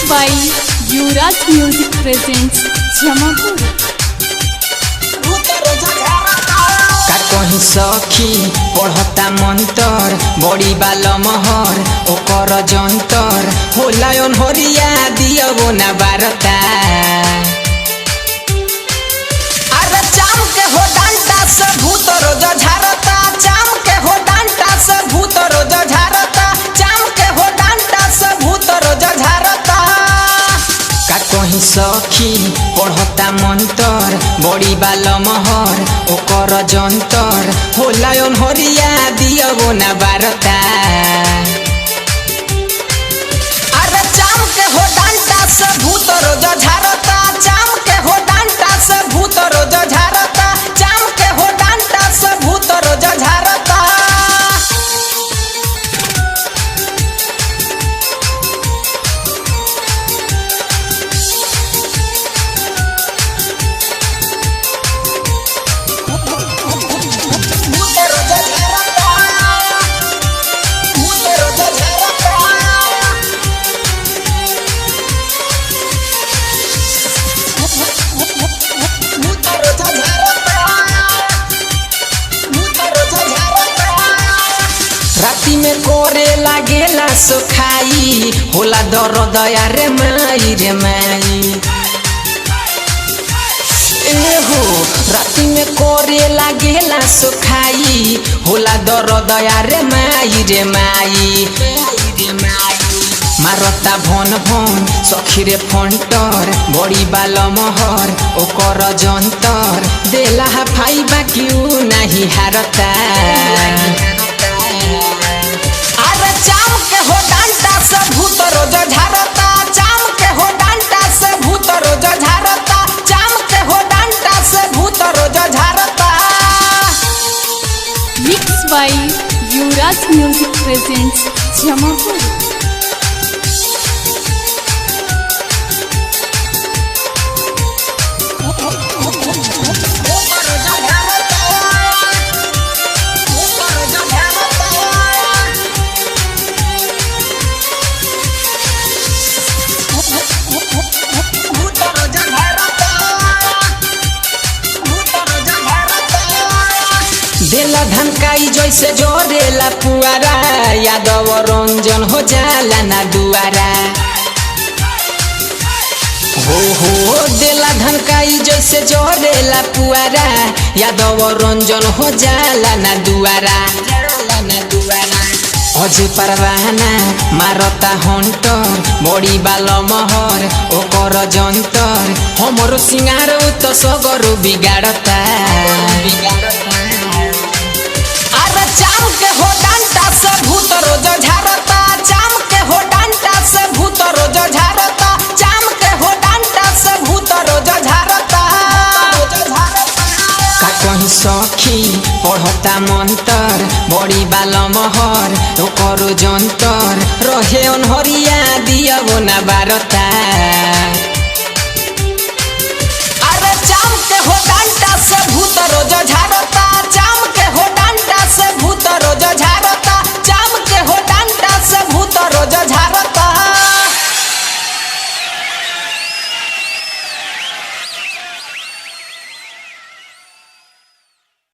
by Yuvraj Music presents Jamapur। का कहीं सखी पढ़ता मंतर बड़ी बाल महर ओकर जंतर होलायन हरिया दियो ना बारता अरे चाम के हो डांटा से भूत रोज झारता चाम के हो डांटा से भूत रोज झारता चाम के हो डांटा से भूत रोज झारता का कहीं सखी पढ़ता मंतर बड़ी बाल महर ओकर जंतर होलायन हरिया दियो ना बारता अरे चाम के हो डांटा से भूत रोज झारता चाम के हो डांटा से भूत रोज झारता चाम के हो डांटा से भूत रोज झारता राती में कोरे लागेला सुखाई होला दर्द रे माई एहो राती में कोरे लागेला सुखाई होला दर्द रे माई मारता भन भन सखीरे फंटर बड़ी बाल महर ओकर जंतर देला फाई बाकी नहीं हारता अरे चाम के हो डांटा से भूत रोज झारता चाम के हो डांटा से भूत रोज झारता चाम के हो डांटा से भूत रोज झारता। Mixed by Yuvraj Music presents Jamapur। देला धनकाई जैसे जोरेला पुआरा यादव रंजन हो जाला ना दुआरा हो देला धनकाई जैसे जोरेला पुआरा यादव रंजन हो जाला ना दुआरा अजे परवाना मारता हंटर बड़ी बाल महर ओकर जंतर हमरो सिंगार तो सगरो बिगाड़ता अरे चाम के हो डांटा से भूत रोज झारता चाम के हो डांटा से भूत रोज झारता चाम के हो डांटा से भूत रोज झारता का कहीं सखी पढ़ता मंतर बड़ी बाल महर ओकर जंतर रहे अनहरिया दियो ना बारता।